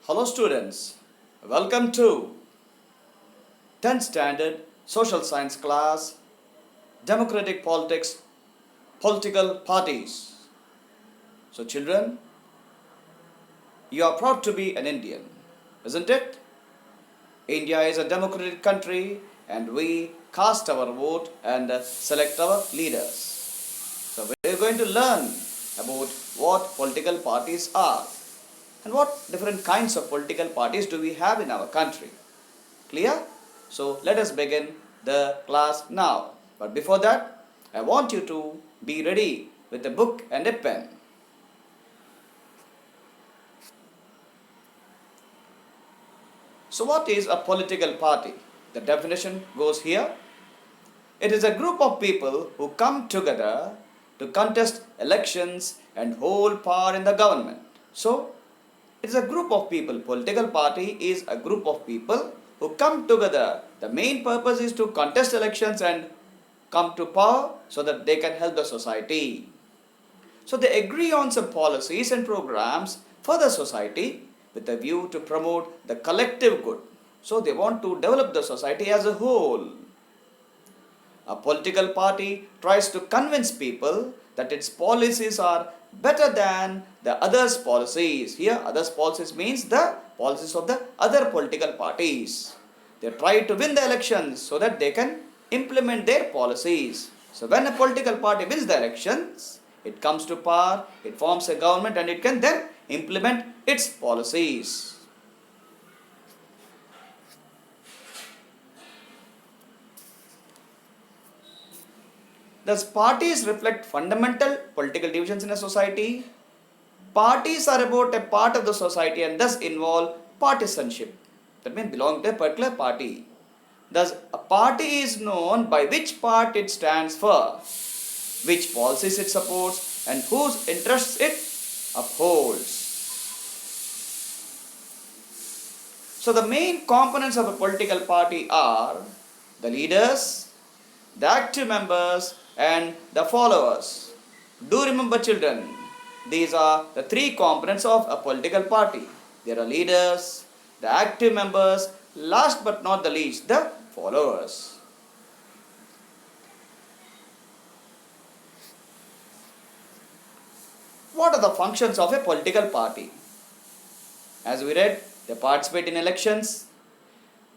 Hello students, welcome to 10th standard social science class, democratic politics, political parties. So children, you are proud to be an Indian, isn't it? India is a democratic country and we cast our vote and select our leaders. So we are going to learn about what political parties are and what different kinds of political parties do we have in our country. Clear? So let us begin the class now. But before that, I want you to be ready with a book and a pen. So what is a political party? The definition goes here. It is a group of people who come together to contest elections and hold power in the government. So it is a group of people. Political party is a group of people who come together. The main purpose is to contest elections and come to power so that they can help the society. So they agree on some policies and programs for the society with a view to promote the collective good. So they want to develop the society as a whole. A political party tries to convince people that its policies are better than the others' policies. Here, others' policies means the policies of the other political parties. They try to win the elections so that they can implement their policies. So when a political party wins the elections, it comes to power, it forms a government and it can then implement its policies. Thus, parties reflect fundamental political divisions in a society. Parties are about a part of the society and thus involve partisanship. That means belong to a particular party. Thus, a party is known by which part it stands for, which policies it supports, and whose interests it upholds. So, the main components of a political party are the leaders, the active members, and the followers. Do remember, children, these are the three components of a political party. There are leaders, the active members, last but not the least, the followers. What are the functions of a political party? As we read, they participate in elections.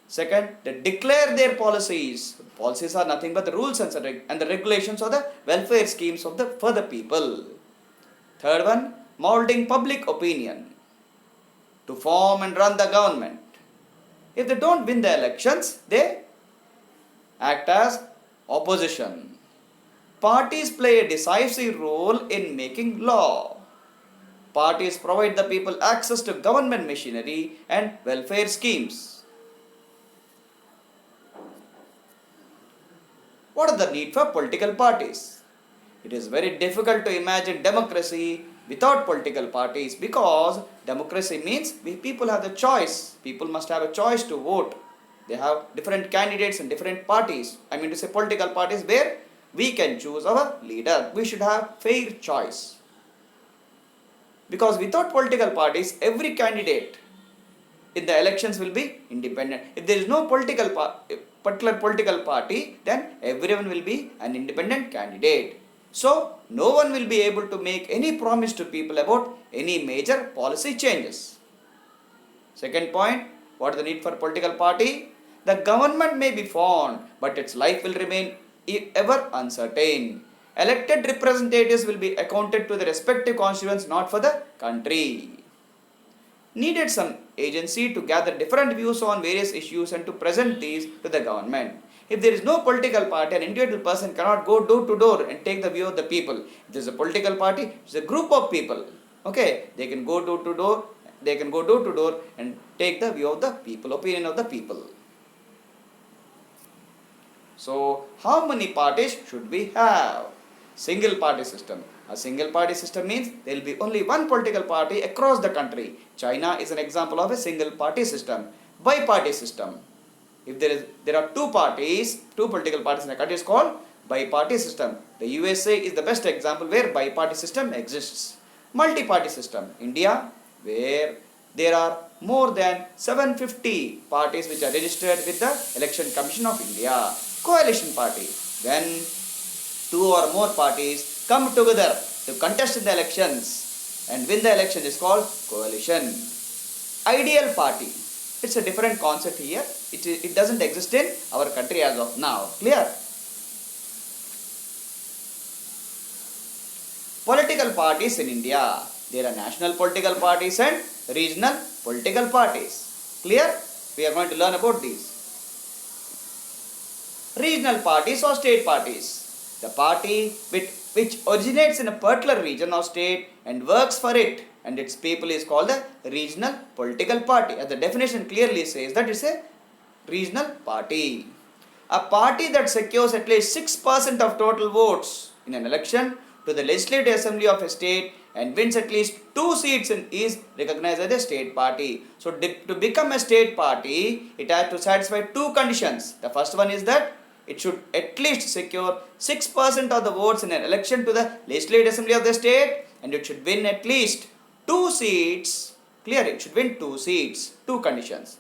Second, they declare their policies. Policies are nothing but the rules and the regulations or the welfare schemes for the people. Third one, molding public opinion to form and run the government. If they don't win the elections, they act as opposition. Parties play a decisive role in making law. Parties provide the people access to government machinery and welfare schemes. What is the need for political parties? It is very difficult to imagine democracy without political parties because democracy means people have the choice. People must have a choice to vote. They have different candidates and different parties. I mean to say political parties where we can choose our leader. We should have fair choice. Because without political parties, every candidate in the elections will be independent. If there is no particular political party, then everyone will be an independent candidate. So, no one will be able to make any promise to people about any major policy changes. Second point, what is the need for political party? The government may be formed, but its life will remain ever uncertain. Elected representatives will be accounted to the respective constituents, not for the country. Needed some agency to gather different views on various issues and to present these to the government. If there is no political party, an individual person cannot go door to door and take the view of the people. If there is a political party, it's a group of people. Okay, they can go door to door. They can go door to door and take the view of the people, opinion of the people. So, how many parties should we have? Single party system. A single party system means there will be only one political party across the country. China is an example of a single party system. Bi-party system. If there are two political parties in a country, it's called bi-party system. The USA is the best example where bi-party system exists. Multi-party system. India, where there are more than 750 parties which are registered with the Election Commission of India. Coalition party, when two or more parties come together to contest in the elections and win the election, is called coalition. Ideal party, it's a different concept here. It doesn't exist in our country as of now. Clear? Political parties in India. There are national political parties and regional political parties. Clear? We are going to learn about these. Regional parties or state parties. The party which originates in a particular region or state and works for it and its people is called a regional political party. As the definition clearly says that it's a regional party. A party that secures at least 6% of total votes in an election to the legislative assembly of a state and wins at least 2 seats is recognized as a state party. So to become a state party, it has to satisfy 2 conditions. The first one is that it should at least secure 6% of the votes in an election to the legislative assembly of the state and it should win at least 2 seats. Clear? It should win 2 seats. 2 conditions.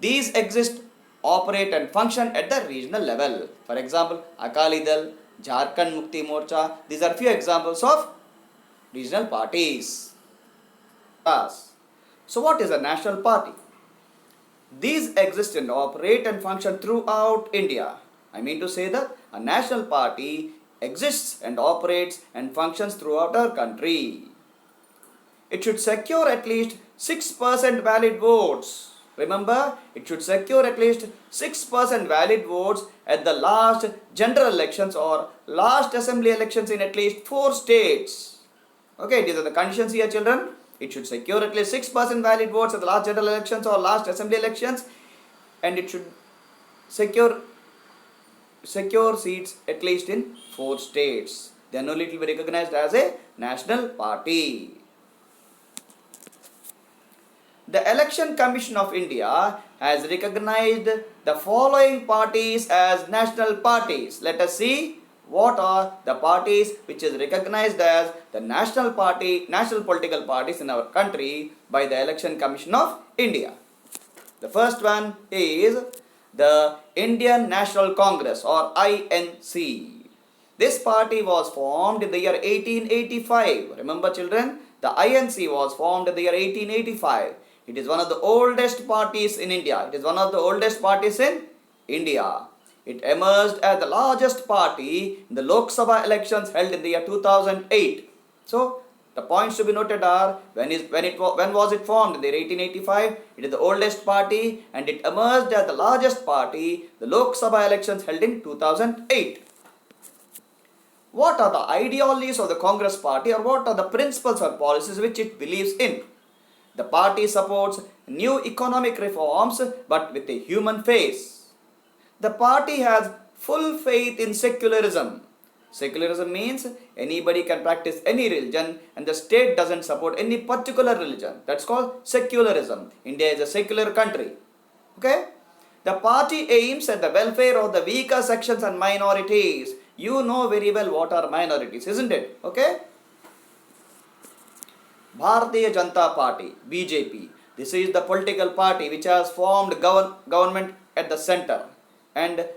These exist, operate and function at the regional level. For example, Akali Dal, Jharkhand Mukti Morcha. These are few examples of regional parties. So what is a national party? These exist and operate and function throughout India. I mean to say that a national party exists and operates and functions throughout our country. It should secure at least 6% valid votes. Remember, it should secure at least 6% valid votes at the last general elections or last assembly elections in at least 4 states. Okay, these are the conditions here, children. It should secure at least 6% valid votes at the last general elections or last assembly elections and it should secure seats at least in 4 states. Then only it will be recognized as a national party. The Election Commission of India has recognized the following parties as national parties. Let us see what are the parties which is recognized as the national political parties in our country by the Election Commission of India. The first one is the Indian National Congress or INC. This party was formed in the year 1885. Remember, children, the INC was formed in the year 1885. It is one of the oldest parties in India. It emerged as the largest party in the Lok Sabha elections held in the year 2008. So, the points to be noted are when was it formed? In the year 1885. It is the oldest party and it emerged as the largest party in the Lok Sabha elections held in 2008. What are the ideologies of the Congress party or what are the principles or policies which it believes in? The party supports new economic reforms but with a human face. The party has full faith in secularism. Secularism means anybody can practice any religion and the state doesn't support any particular religion. That's called secularism. India is a secular country. Okay? The party aims at the welfare of the weaker sections and minorities. You know very well what are minorities, isn't it? Okay? Bharatiya Janata Party, BJP. This is the political party which has formed government at the center. And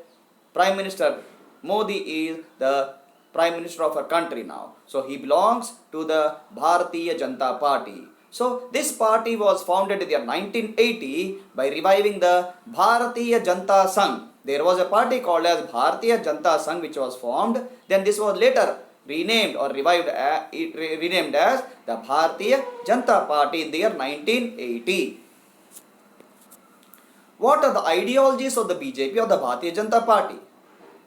Prime Minister Modi is the Prime Minister of our country now. So he belongs to the Bharatiya Janata Party. So this party was founded in the year 1980 by reviving the Bharatiya Janata Sangh. There was a party called as Bharatiya Janata Sangh which was formed. Then this was later renamed or renamed as the Bharatiya Janata Party in the year 1980. What are the ideologies of the BJP or the Bharatiya Janata Party?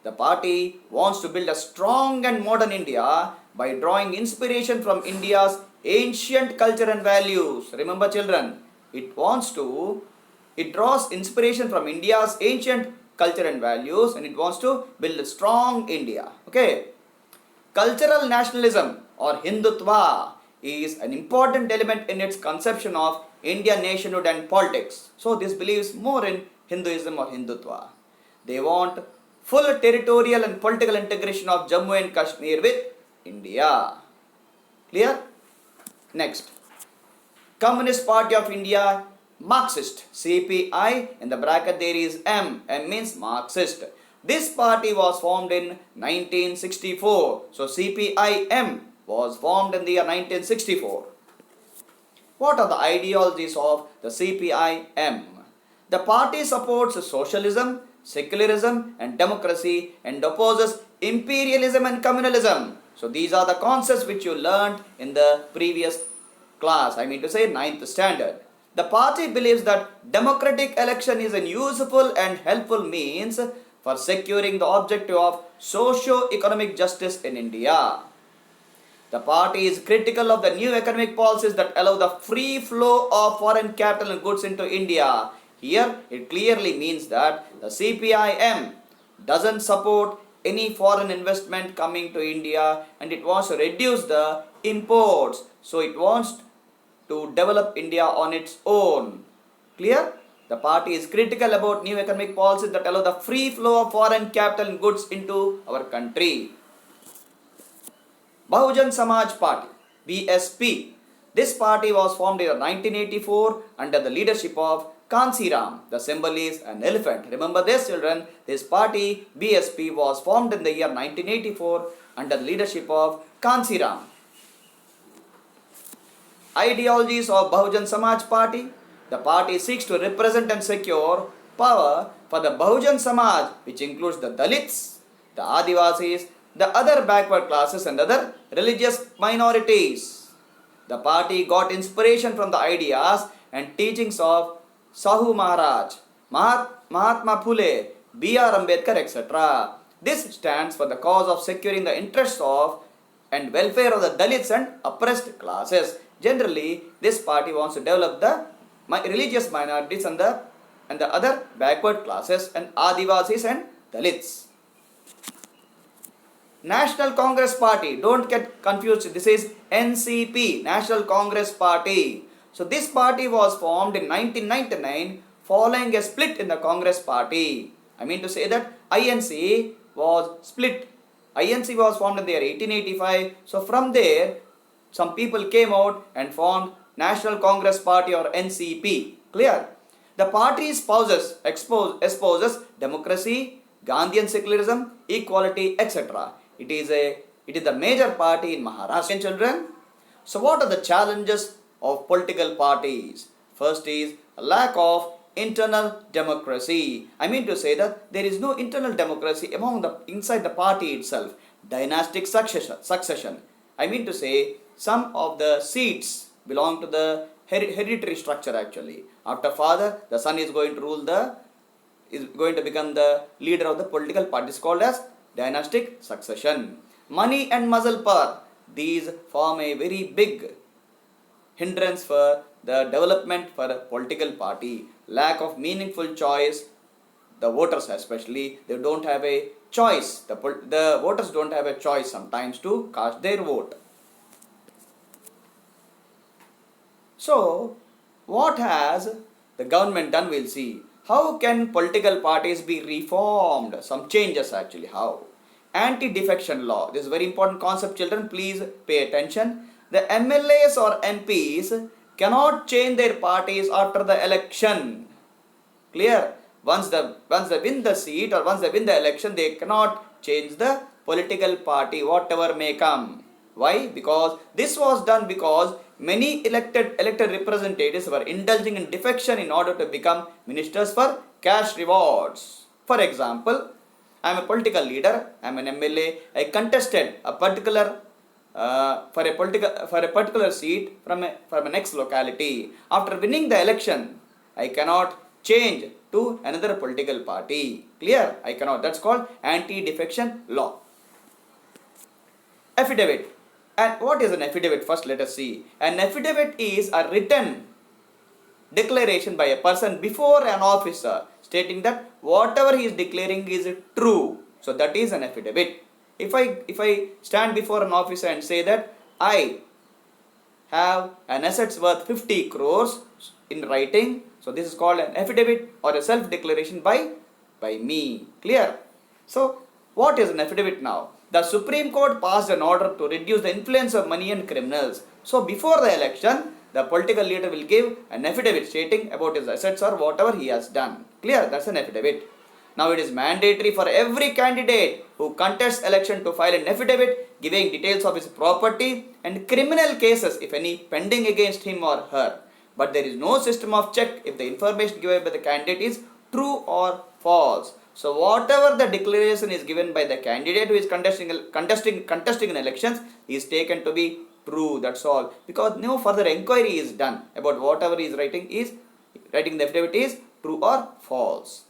The party wants to build a strong and modern India by drawing inspiration from India's ancient culture and values. Remember, children, it draws inspiration from India's ancient culture and values and it wants to build a strong India. Okay. Cultural nationalism or Hindutva is an important element in its conception of Indian nationhood and politics. So this believes more in Hinduism or Hindutva. They want full territorial and political integration of Jammu and Kashmir with India. Clear? Next. Communist Party of India, Marxist. CPI, in the bracket there is M. M means Marxist. This party was formed in 1964. So CPIM was formed in the year 1964. What are the ideologies of the CPIM? The party supports socialism, secularism and democracy and opposes imperialism and communalism. So these are the concepts which you learned in the previous class, I mean to say 9th standard. The party believes that democratic election is a useful and helpful means for securing the objective of socio-economic justice in India. The party is critical of the new economic policies that allow the free flow of foreign capital and goods into India. Here, it clearly means that the CPIM doesn't support any foreign investment coming to India and it wants to reduce the imports. So, it wants to develop India on its own. Clear? The party is critical about new economic policies that allow the free flow of foreign capital and goods into our country. Bahujan Samaj Party, BSP. This party was formed in 1984 under the leadership of Kansiram. The symbol is an elephant. Remember this, children. This party, BSP, was formed in the year 1984 under the leadership of Kansiram. Ideologies of Bahujan Samaj Party. The party seeks to represent and secure power for the Bahujan Samaj, which includes the Dalits, the Adivasis, the other backward classes and other religious minorities. The party got inspiration from the ideas and teachings of Sahu Maharaj, Mahatma Phule, B.R. Ambedkar, etc. This stands for the cause of securing the interests of and welfare of the Dalits and oppressed classes. Generally, this party wants to develop the religious minorities and the other backward classes and Adivasis and Dalits. National Congress Party, don't get confused, this is NCP, National Congress Party. So this party was formed in 1999 following a split in the Congress Party. I mean to say that INC was split. INC was formed in the year 1885. So from there, some people came out and formed National Congress Party or NCP. Clear? The party espouses democracy, Gandhian secularism, equality, etc. It is the major party in Maharashtra. Children, so what are the challenges of political parties? First is a lack of internal democracy. I mean to say that there is no internal democracy inside the party itself. Dynastic succession. I mean to say some of the seats belong to the hereditary structure actually. After father, the son is going to become the leader of the political party. It's called as dynastic succession. Money and muscle power, these form a very big hindrance for the development for a political party. Lack of meaningful choice, the voters especially, they don't have a choice. The voters don't have a choice sometimes to cast their vote. So, what has the government done? We'll see. How can political parties be reformed? Some changes actually. How? Anti-defection law. This is a very important concept, children. Please pay attention. The MLAs or MPs cannot change their parties after the election. Clear? Once they win the seat or once they win the election, they cannot change the political party, whatever may come. Why? Because this was done because many elected representatives were indulging in defection in order to become ministers for cash rewards. For example, I am a political leader, I am an MLA, I contested a particular for a particular seat from a next locality. After winning the election, I cannot change to another political party. Clear? I cannot. That's called anti-defection law. Affidavit. And what is an affidavit? First let us see. An affidavit is a written declaration by a person before an officer stating that whatever he is declaring is true. So that is an affidavit. If I stand before an officer and say that I have an assets worth 50 crores in writing, so this is called an affidavit or a self-declaration by me. Clear? So what is an affidavit now? The Supreme Court passed an order to reduce the influence of money and criminals. So before the election, the political leader will give an affidavit stating about his assets or whatever he has done. Clear? That's an affidavit. Now it is mandatory for every candidate who contests election to file an affidavit giving details of his property and criminal cases, if any, pending against him or her. But there is no system of check if the information given by the candidate is true or false. So whatever the declaration is given by the candidate who is contesting in elections is taken to be true. That's all. Because no further inquiry is done about whatever he is writing the affidavit is true or false.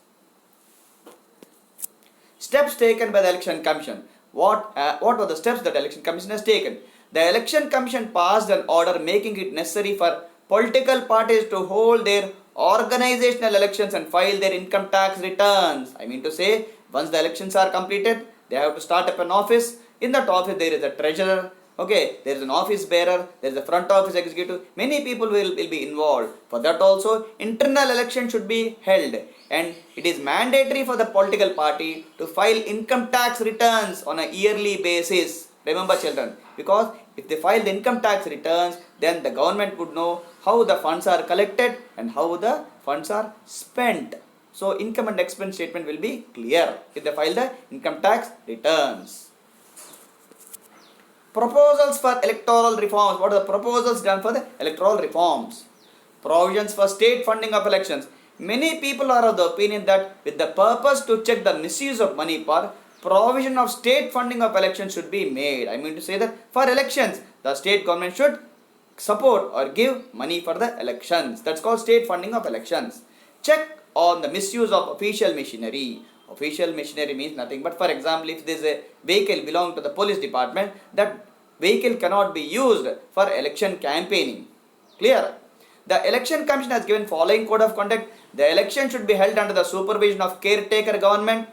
Steps taken by the Election Commission. What were the steps that the Election Commission has taken? The Election Commission passed an order making it necessary for political parties to hold their organizational elections and file their income tax returns. I mean to say, once the elections are completed, they have to start up an office. In that office, there is a treasurer. Okay, there is an office bearer, there is a front office executive. Many people will be involved. For that also, internal election should be held. And it is mandatory for the political party to file income tax returns on a yearly basis. Remember children, because if they file the income tax returns, then the government would know how the funds are collected and how the funds are spent. So income and expense statement will be clear if they file the income tax returns. Proposals for electoral reforms. What are the proposals done for the electoral reforms? Provisions for state funding of elections. Many people are of the opinion that with the purpose to check the misuse of money for provision of state funding of elections should be made. I mean to say that for elections, the state government should support or give money for the elections. That's called state funding of elections. Check on the misuse of official machinery. Official machinery means nothing but, for example, if there is a vehicle belonging to the police department, that vehicle cannot be used for election campaigning. Clear? The Election Commission has given following code of conduct. The election should be held under the supervision of caretaker government.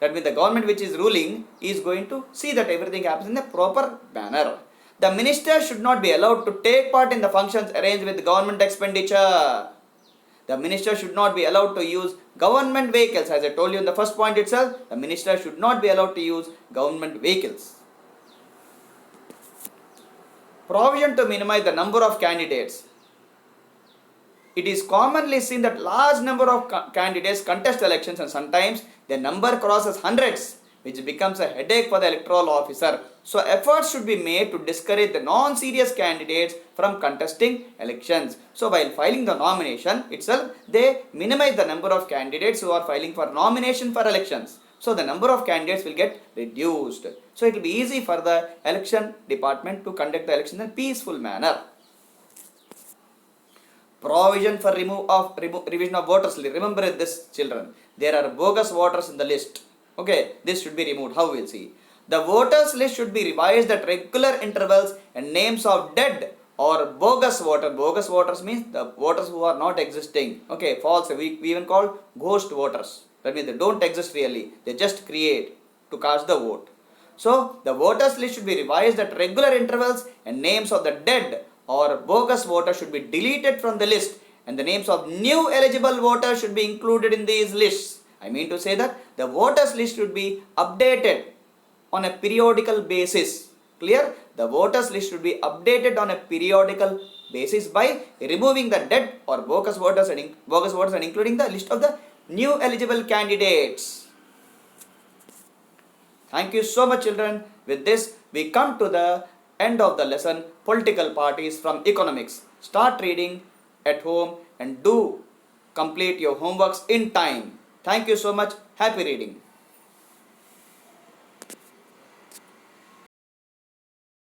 That means the government which is ruling is going to see that everything happens in a proper manner. The minister should not be allowed to take part in the functions arranged with government expenditure. The minister should not be allowed to use government vehicles. As I told you in the first point itself, the minister should not be allowed to use government vehicles. Provision to minimize the number of candidates. It is commonly seen that large number of candidates contest elections and sometimes the number crosses hundreds, which becomes a headache for the electoral officer. So efforts should be made to discourage the non-serious candidates from contesting elections. So while filing the nomination itself, they minimize the number of candidates who are filing for nomination for elections. So the number of candidates will get reduced. So it will be easy for the election department to conduct the election in a peaceful manner. Provision for revision of voters list. Remember this children. There are bogus voters in the list. Okay, this should be removed. How we'll see. The voters list should be revised at regular intervals and names of dead or bogus voters. Bogus voters means the voters who are not existing. Okay, false. We even call ghost voters. That means they don't exist really. They just create to cast the vote. So the voters list should be revised at regular intervals and names of the dead or bogus voters should be deleted from the list and the names of new eligible voters should be included in these lists. I mean to say that the voters list should be updated on a periodical basis. Clear? The voters list should be updated on a periodical basis by removing the dead or bogus voters and including the list of the new eligible candidates. Thank you so much children. With this we come to the end of the lesson, political parties from economics. Start reading at home and do complete your homeworks in time. Thank you so much. Happy reading.